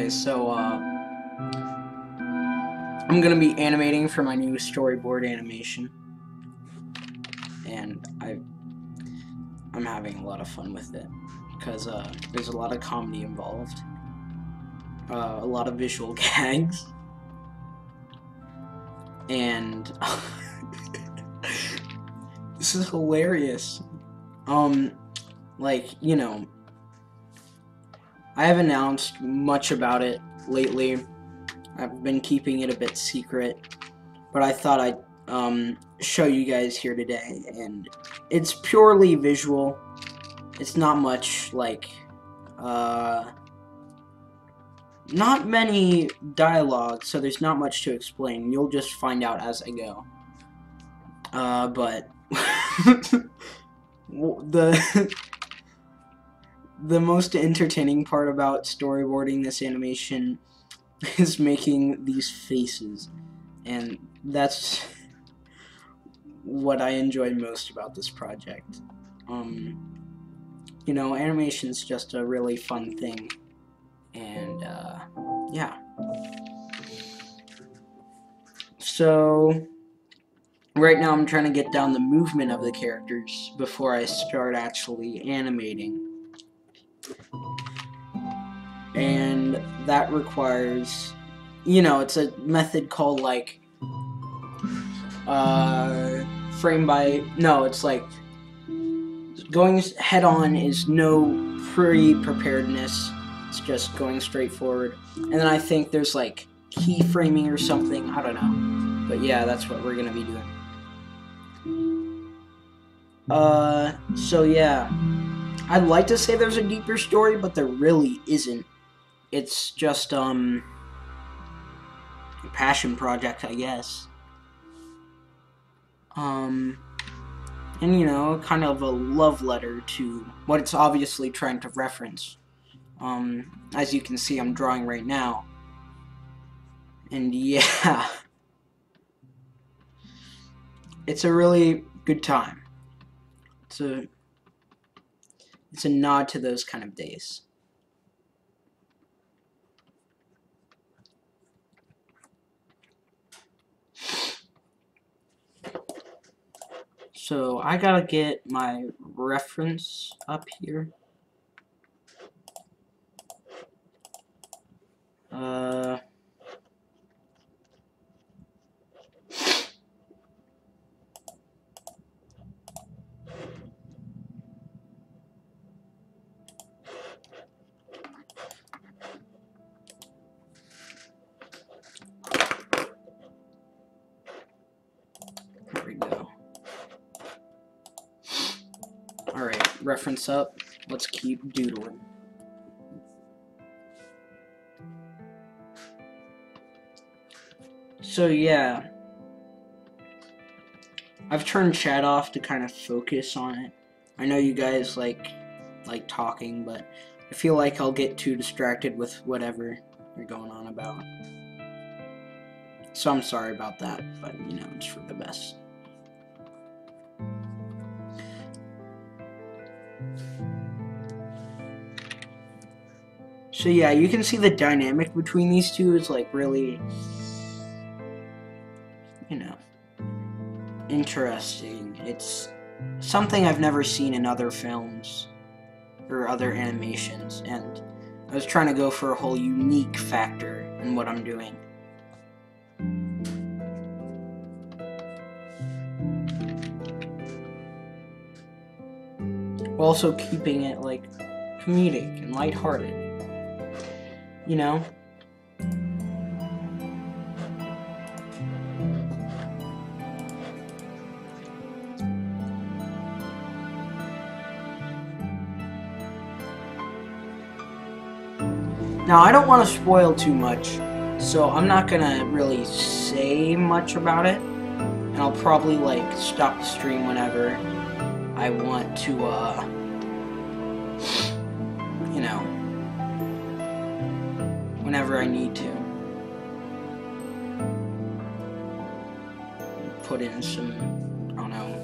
Okay, so I'm gonna be animating for my new storyboard animation, and I'm having a lot of fun with it because there's a lot of comedy involved, a lot of visual gags, and this is hilarious. Like, you know, I haven't announced much about it lately. I've been keeping it a bit secret, but I thought I'd show you guys here today, and it's purely visual. It's not much, like, not many dialogue, so there's not much to explain. You'll just find out as I go. But the most entertaining part about storyboarding this animation is making these faces, and that's what I enjoy most about this project. You know, animation's just a really fun thing, and yeah. So right now I'm trying to get down the movement of the characters before I start actually animating. And that requires, you know, it's a method called like frame by, no, it's like going head on is no pre-preparedness. It's just going straight forward. And then I think there's like keyframing or something, I don't know. But yeah, that's what we're gonna be doing. So yeah, I'd like to say there's a deeper story, but there really isn't. It's just, a passion project, I guess. And, you know, kind of a love letter to what it's obviously trying to reference. As you can see, I'm drawing right now. And yeah, it's a really good time. It's a nod to those kind of days. So I gotta get my reference up here. There we go. Alright, reference up. Let's keep doodling. So yeah, I've turned chat off to kind of focus on it. I know you guys like talking, but I feel like I'll get too distracted with whatever you're going on about. So I'm sorry about that, but you know, it's for the best. So yeah, you can see the dynamic between these two is like really, you know, interesting. It's something I've never seen in other films or other animations, and I was trying to go for a whole unique factor in what I'm doing. While also keeping it like comedic and lighthearted, you know? Now, I don't want to spoil too much, so I'm not gonna really say much about it, and I'll probably like stop the stream whenever I want to, you know, whenever I need to. Put in some, I don't know,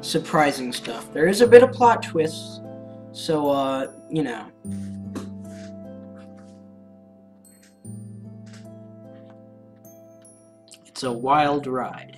surprising stuff. There is a bit of plot twists, so, you know. It's a wild ride.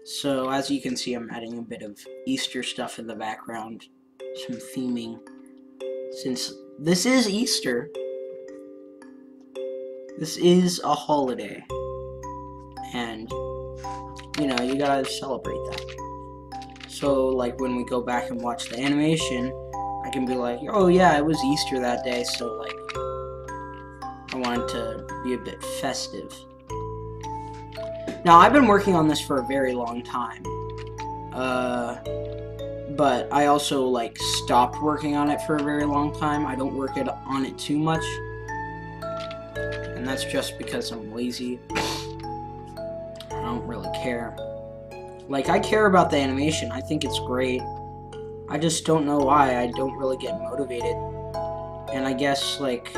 So as you can see, I'm adding a bit of Easter stuff in the background, some theming. Since this is Easter, this is a holiday, and you know, you gotta celebrate that. So like when we go back and watch the animation, I can be like, oh yeah, it was Easter that day, so like I wanted to be a bit festive. Now I've been working on this for a very long time, but I also like stopped working on it for a very long time. I don't work on it too much, and that's just because I'm lazy. I don't really care. Like, I care about the animation. I think it's great. I just don't know why I don't really get motivated. And I guess, like,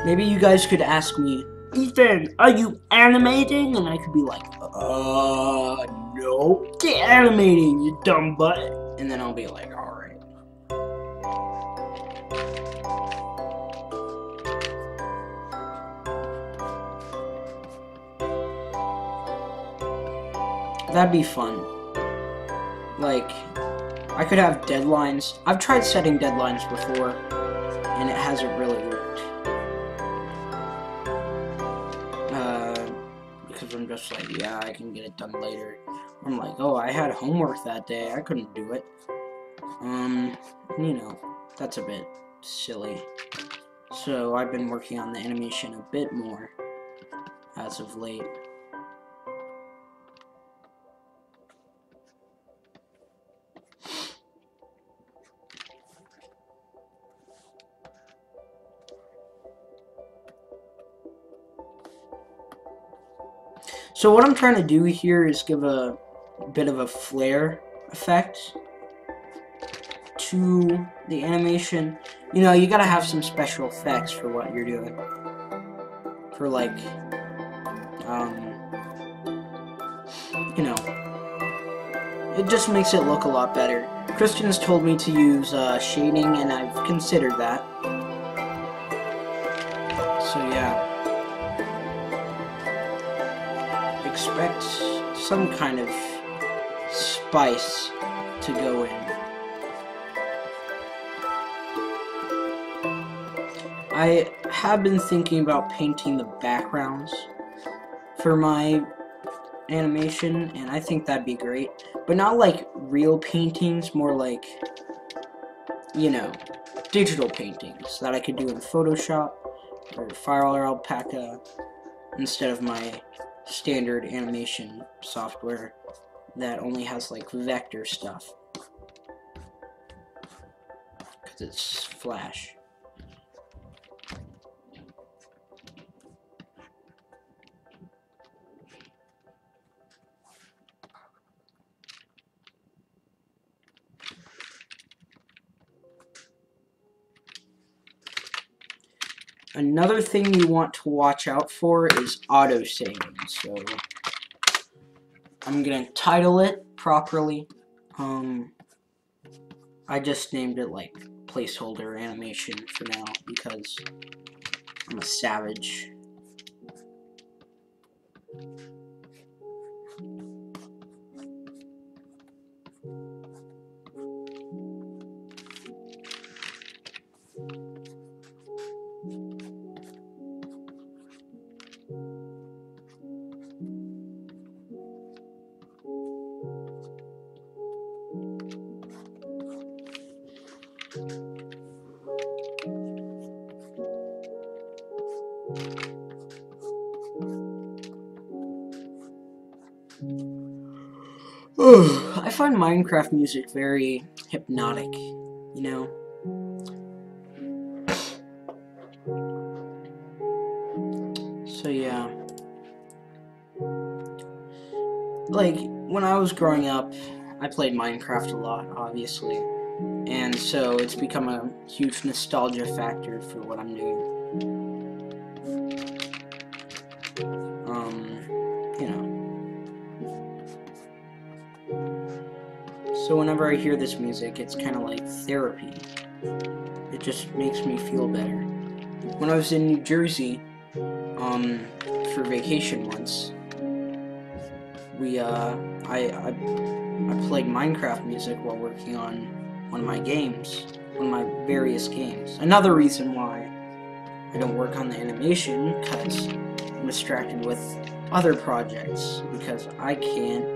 maybe you guys could ask me, Ethan, are you animating? And I could be like, no. Get animating, you dumb butt. And then I'll be like, alright. That'd be fun. Like, I could have deadlines. I've tried setting deadlines before, and it hasn't really worked. Because I'm just like, yeah, I can get it done later. I'm like, oh, I had homework that day. I couldn't do it. You know, that's a bit silly. So I've been working on the animation a bit more as of late. So what I'm trying to do here is give a bit of a flare effect to the animation. You know, you gotta have some special effects for what you're doing. For like, you know, it just makes it look a lot better. Christian's told me to use shading, and I've considered that. So yeah. Expect some kind of spice to go in. I have been thinking about painting the backgrounds for my animation, and I think that'd be great. But not like real paintings, more like, you know, digital paintings that I could do in Photoshop or Fire Alpaca instead of my standard animation software that only has like vector stuff because it's Flash. Another thing you want to watch out for is autosaving. So I'm gonna title it properly. I just named it like placeholder animation for now because I'm a savage. I find Minecraft music very hypnotic, you know? So yeah. Like, when I was growing up, I played Minecraft a lot, obviously. and so it's become a huge nostalgia factor for what I'm doing. You know. So whenever I hear this music, it's kind of like therapy. It just makes me feel better. When I was in New Jersey, for vacation once, I played Minecraft music while working on one of my games, one of my various games. Another reason why I don't work on the animation, because I'm distracted with other projects, because I can't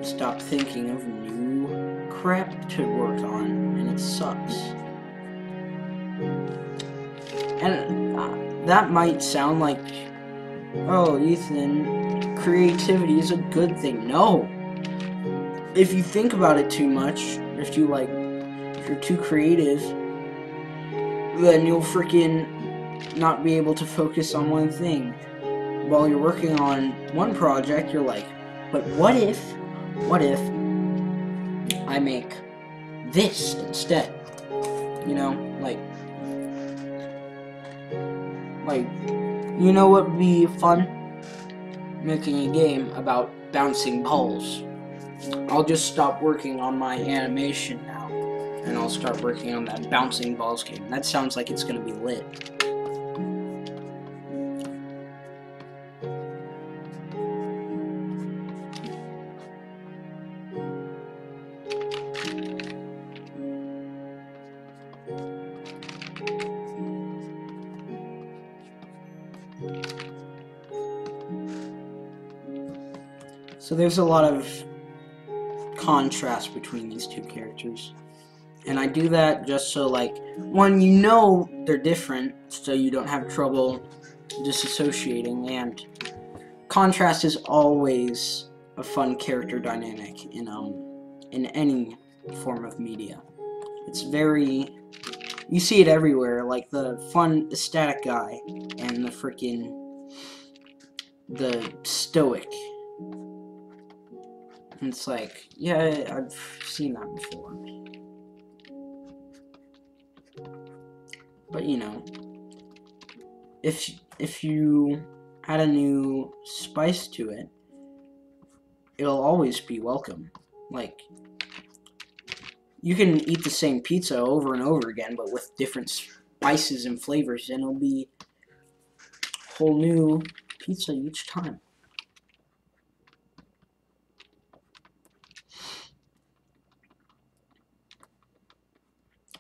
stop thinking of new crap to work on, and it sucks. And that might sound like, oh, Ethan, creativity is a good thing. No! If you think about it too much, if you're too creative, then you'll freaking not be able to focus on one thing. While you're working on one project, you're like, but what if I make this instead? You know, like, you know what would be fun? Making a game about bouncing balls. I'll just stop working on my animation now, and I'll start working on that bouncing balls game. That sounds like it's gonna be lit. So there's a lot of contrast between these two characters, and I do that just so, like, one, you know they're different, so you don't have trouble disassociating, and contrast is always a fun character dynamic in any form of media. It's very, you see it everywhere, like the fun static guy and the stoic. And it's like, yeah, I've seen that before. But you know, if you add a new spice to it, it'll always be welcome. Like, you can eat the same pizza over and over again, but with different spices and flavors, and it'll be a whole new pizza each time.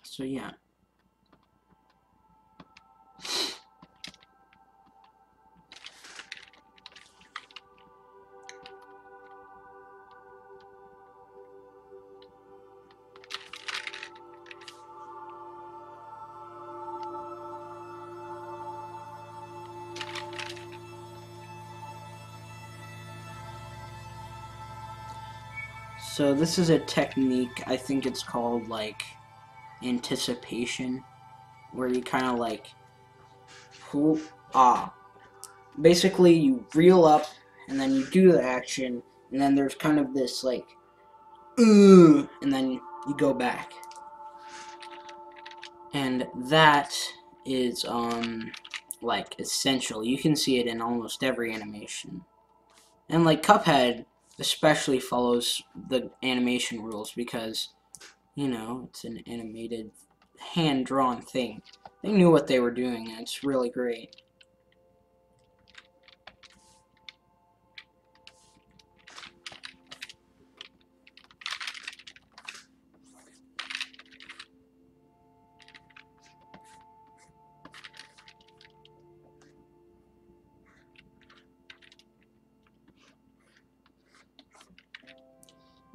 So yeah. So this is a technique, I think it's called, like, anticipation, where you kind of, like, basically you reel up, and then you do the action, and then there's kind of this, like, and then you go back. And that is, like, essential. You can see it in almost every animation. And, like, Cuphead especially follows the animation rules because, you know, it's an animated, hand-drawn thing. They knew what they were doing, and it's really great.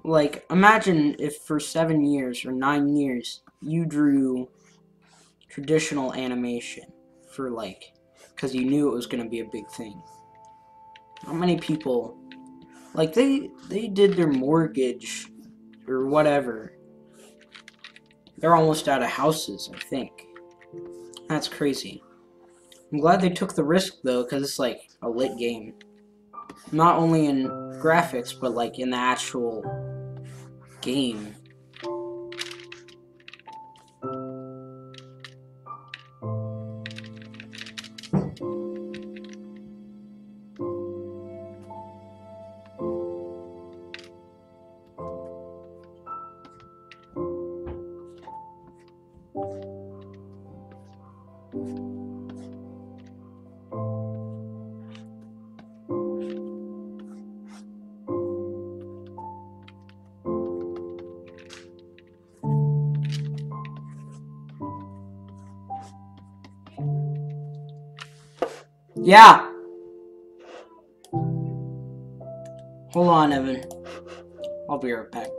Like, imagine if for 7 years or 9 years you drew traditional animation for, like, because you knew it was going to be a big thing. How many people, like, they did their mortgage or whatever. They're almost out of houses, I think. That's crazy. I'm glad they took the risk, though, because it's, like, a lit game. Not only in graphics, but, like, in the actual game. Yeah. Hold on, Evan. I'll be right back.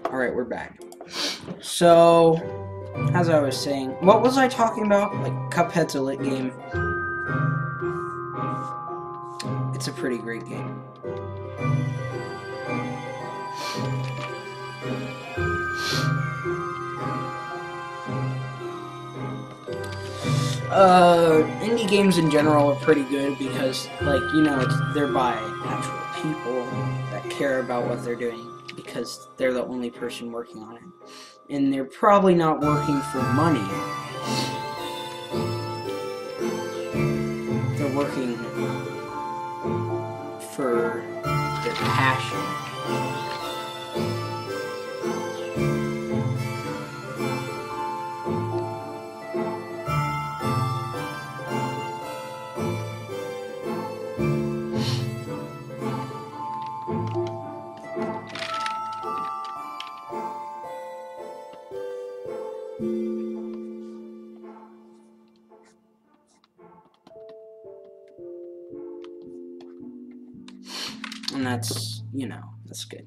Alright, we're back. So, as I was saying, what was I talking about? Like, Cuphead's a lit game. It's a pretty great game. Indie games in general are pretty good because, like, you know, they're by actual people that care about what they're doing because they're the only person working on it. And they're probably not working for money. They're working for their passion. And that's, you know, that's good.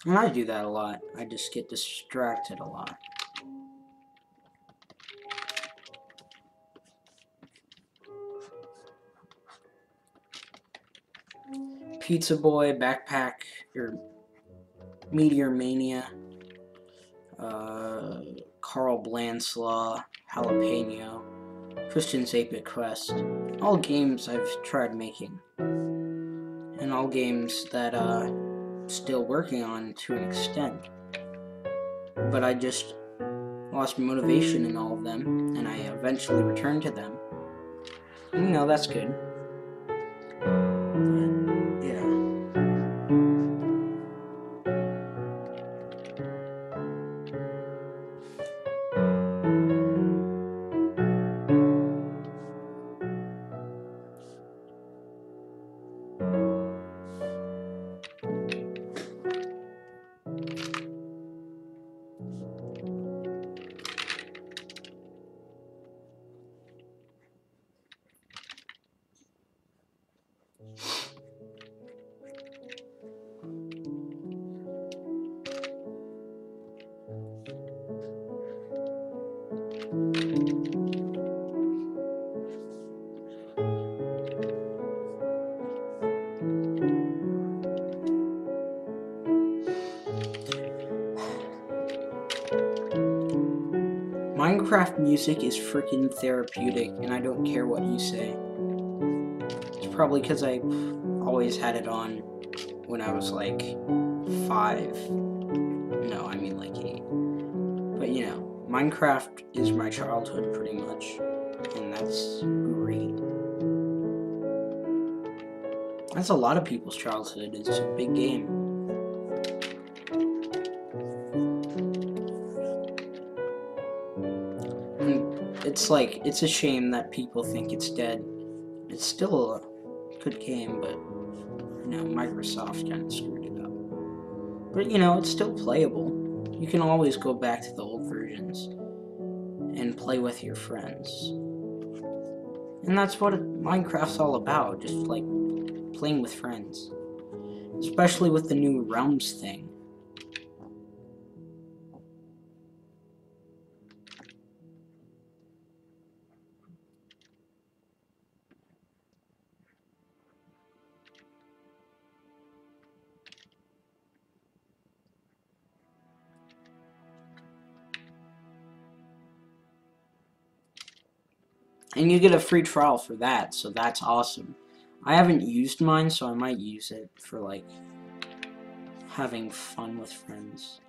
And I do that a lot. I just get distracted a lot. Pizza Boy, Backpack, or Meteor Mania, Carl Blanslaw, Jalapeno, Christian's 8-Bit Quest. All games I've tried making. And all games that still working on to an extent. But I just lost motivation in all of them, and I eventually returned to them. And, you know, that's good. Yeah. Minecraft music is freaking therapeutic, and I don't care what you say. It's probably because I always had it on when I was like 5. No, I mean like 8. But you know, Minecraft is my childhood pretty much, and that's great. That's a lot of people's childhood. It's a big game. And it's a shame that people think it's dead. It's still a good game, but Microsoft kind of screwed it up. But it's still playable. You can always go back to the old versions and play with your friends. And that's what Minecraft's all about, just like playing with friends. Especially with the new realms thing. And you get a free trial for that, so that's awesome. I haven't used mine, so I might use it for, like, having fun with friends.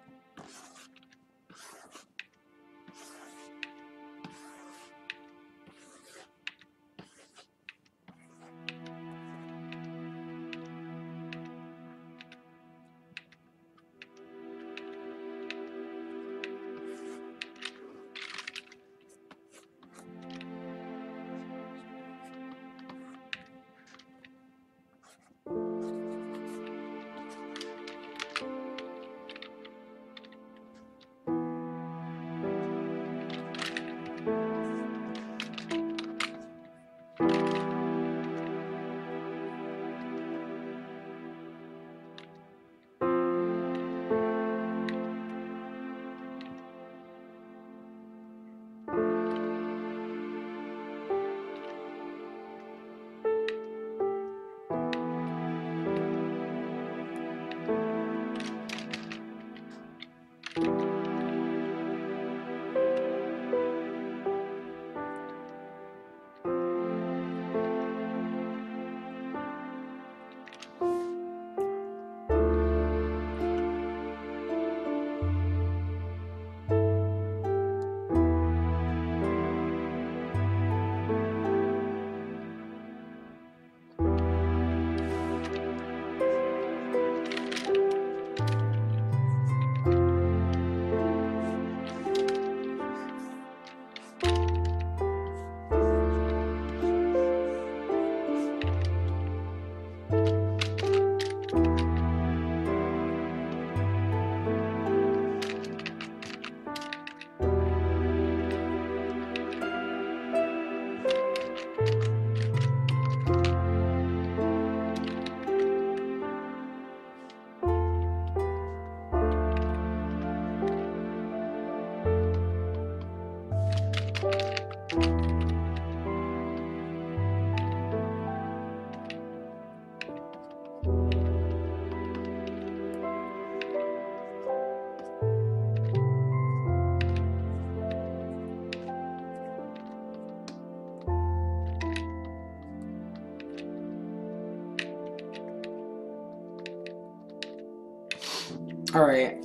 Alright,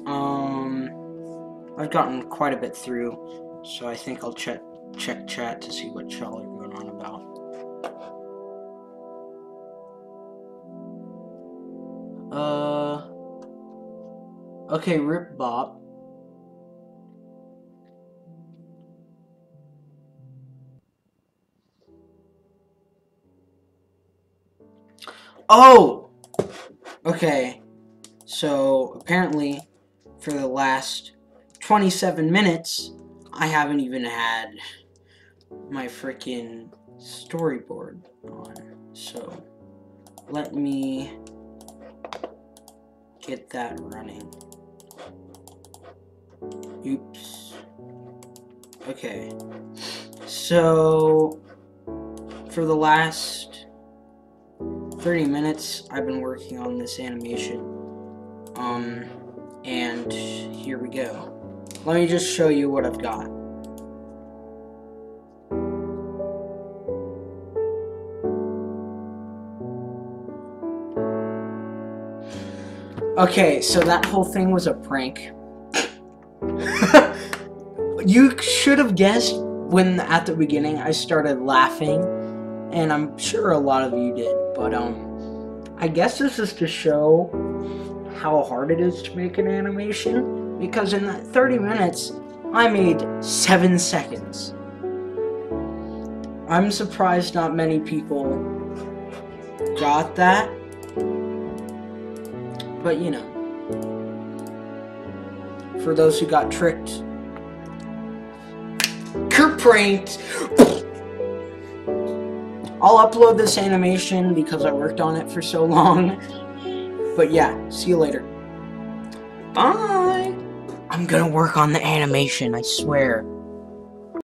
I've gotten quite a bit through, so I think I'll check chat to see what y'all are going on about. Okay, Rip Bop. Oh! Okay, so apparently for the last 27 minutes, I haven't even had my freaking storyboard on. So let me get that running. Oops. Okay. So for the last 30 minutes, I've been working on this animation. And here we go. Let me just show you what I've got. Okay, so that whole thing was a prank. You should have guessed when at the beginning I started laughing, and I'm sure a lot of you did, but I guess this is to show how hard it is to make an animation, because in that 30 minutes I made 7 seconds. I'm surprised not many people got that, but you know, for those who got tricked, pranked. I'll upload this animation because I worked on it for so long. But yeah, see you later. Bye. I'm gonna work on the animation, I swear.